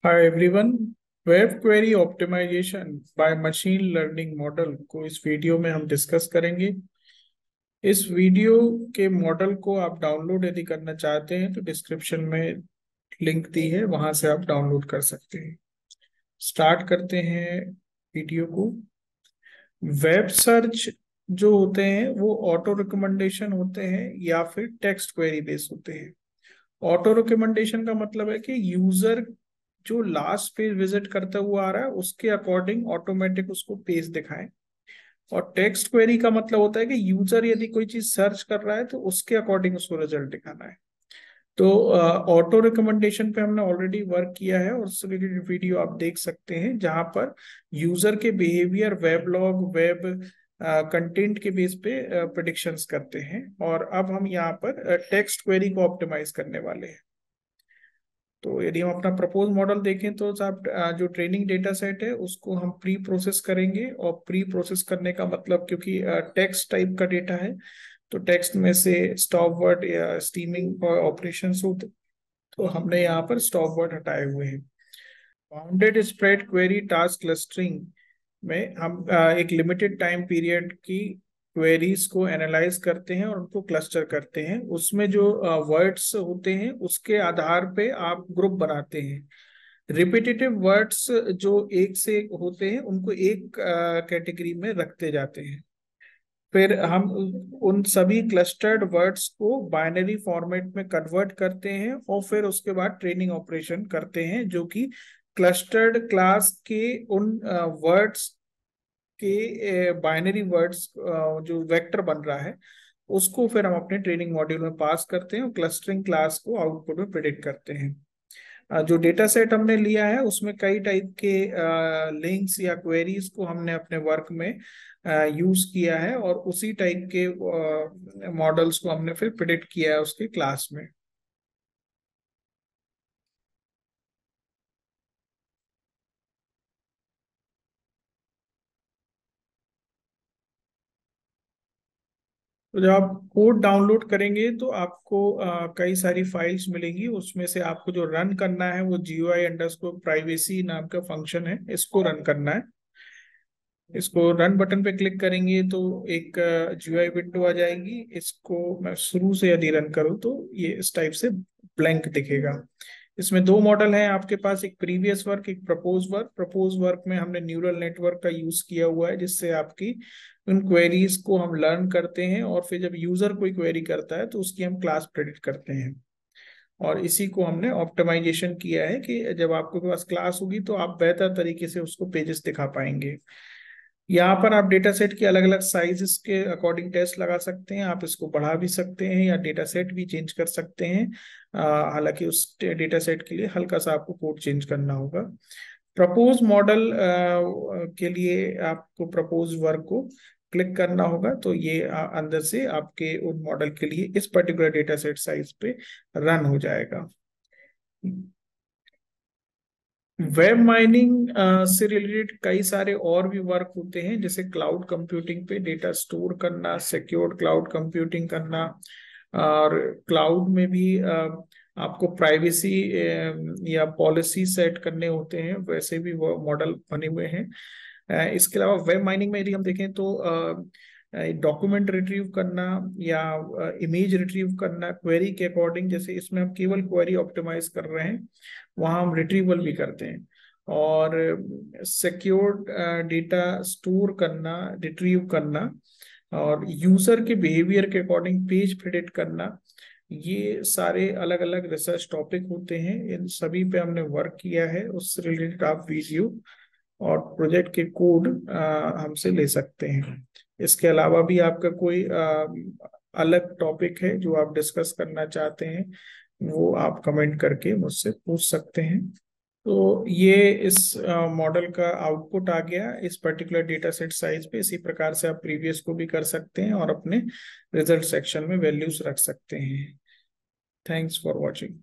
Hi everyone. Web query optimisation by machine learning model को इस video में हम डिस्कस करेंगे। इस वीडियो के मॉडल को आप डाउनलोड यदि करना चाहते हैं तो डिस्क्रिप्शन में लिंक दी है, वहां से आप डाउनलोड कर सकते हैं। स्टार्ट करते हैं वीडियो को। वेब सर्च जो होते हैं वो ऑटो रिकमेंडेशन होते हैं या फिर टेक्स्ट क्वेरी बेस्ड होते हैं। ऑटो रिकमेंडेशन का मतलब है कि यूजर जो लास्ट पेज विजिट करता हुआ आ रहा है उसके अकॉर्डिंग ऑटोमेटिक उसको पेज दिखाएं। और टेक्स्ट क्वेरी का मतलब होता है कि यूजर यदि कोई चीज सर्च कर रहा है तो उसके अकॉर्डिंग उसको रिजल्ट दिखाना है। तो ऑटो रिकमेंडेशन पे हमने ऑलरेडी वर्क किया है और उससे रिलेटेड वीडियो आप देख सकते हैं, जहां पर यूजर के behaviour web log web content के बेस पे प्रिडिक्शंस करते हैं। और अब हम यहाँ पर टेक्स्ट क्वेरी को ऑप्टिमाइज करने वाले हैं। तो यदि हम अपना प्रपोज मॉडल देखें तो साहब, जो ट्रेनिंग डेटा सेट है उसको हम प्री प्रोसेस करेंगे। और प्री प्रोसेस करने का मतलब, क्योंकि टेक्स्ट टाइप का डेटा है तो टेक्स्ट में से स्टॉप वर्ड या स्टीमिंग ऑपरेशंस होते, तो हमने यहाँ पर स्टॉप वर्ड हटाए हुए हैं। Bounded spread query task clustering में हम एक लिमिटेड टाइम पीरियड की क्वेरीज को एनालाइज करते हैं और उनको क्लस्टर करते हैं। उसमें जो वर्ड्स होते हैं उसके आधार पे आप ग्रुप बनाते हैं। रिपीटेटिव वर्ड्स जो एक से एक होते हैं उनको एक कैटेगरी में रखते जाते हैं। फिर हम उन सभी क्लस्टर्ड वर्ड्स को बाइनरी फॉर्मेट में कन्वर्ट करते हैं और फिर उसके बाद ट्रेनिंग ऑपरेशन करते हैं, जो कि क्लस्टर्ड क्लास के उन वर्ड्स के बाइनरी वर्ड्स जो वेक्टर बन रहा है उसको फिर हम अपने ट्रेनिंग मॉड्यूल में पास करते हैं और क्लस्टरिंग क्लास को आउटपुट में प्रिडिक्ट करते हैं। जो डेटा सेट हमने लिया है उसमें कई टाइप के लिंक्स या क्वेरीज को हमने अपने वर्क में यूज किया है और उसी टाइप के मॉडल्स को हमने फिर प्रिडिक्ट किया है उसके क्लास में। तो जब आप कोड डाउनलोड करेंगे तो आपको कई सारी फाइल्स मिलेंगी। उसमें से आपको जो रन करना है वो GUI_privacy नाम का फंक्शन है, इसको रन करना है। इसको रन बटन पे क्लिक करेंगे तो एक GUI विंडो आ जाएगी। इसको मैं शुरू से यदि रन करूँ तो ये इस टाइप से ब्लैंक दिखेगा। इसमें दो मॉडल हैं आपके पास, एक प्रीवियस वर्क एक प्रपोज वर्क। प्रपोज वर्क में हमने न्यूरल नेटवर्क का यूज किया हुआ है, जिससे आपकी उन क्वेरीज को हम लर्न करते हैं और फिर जब यूजर कोई क्वेरी करता है तो उसकी हम क्लास प्रेडिक्ट करते हैं। और इसी को हमने ऑप्टिमाइजेशन किया है कि जब आपके पास क्लास होगी तो आप बेहतर तरीके से उसको पेजेस दिखा पाएंगे। यहाँ पर आप डेटा सेट की अलग अलग साइजेस के अकॉर्डिंग टेस्ट लगा सकते हैं। आप इसको बढ़ा भी सकते हैं या डेटा सेट भी चेंज कर सकते हैं। हालांकि उस डेटा सेट के लिए हल्का सा आपको कोड चेंज करना होगा। प्रपोज मॉडल के लिए आपको प्रपोज वर्क को क्लिक करना होगा, तो ये अंदर से आपके उन मॉडल के लिए इस पर्टिकुलर डेटा सेट साइज पे रन हो जाएगा। वेब माइनिंग से रिलेटेड कई सारे और भी वर्क होते हैं, जैसे क्लाउड कंप्यूटिंग पे डेटा स्टोर करना, सिक्योर्ड क्लाउड कंप्यूटिंग करना। और क्लाउड में भी आपको प्राइवेसी या पॉलिसी सेट करने होते हैं, वैसे भी वो मॉडल बने हुए हैं। इसके अलावा वेब माइनिंग में यदि हम देखें तो डॉक्यूमेंट रिट्रीव करना या इमेज रिट्रीव करना क्वेरी के अकॉर्डिंग, जैसे इसमें हम केवल क्वेरी ऑप्टिमाइज कर रहे हैं, वहाँ हम रिट्रीवल भी करते हैं। और सिक्योर्ड डेटा स्टोर करना, रिट्रीव करना और यूजर के बिहेवियर के अकॉर्डिंग पेज प्रेडिक्ट करना, ये सारे अलग अलग रिसर्च टॉपिक होते हैं। इन सभी पे हमने वर्क किया है। उससे रिलेटेड आप वीडियो और प्रोजेक्ट के कोड हमसे ले सकते हैं। इसके अलावा भी आपका कोई अलग टॉपिक है जो आप डिस्कस करना चाहते हैं, वो आप कमेंट करके मुझसे पूछ सकते हैं। तो ये इस मॉडल का आउटपुट आ गया इस पर्टिकुलर डेटा सेट साइज पे। इसी प्रकार से आप प्रीवियस को भी कर सकते हैं और अपने रिजल्ट सेक्शन में वैल्यूज रख सकते हैं। Thanks for watching.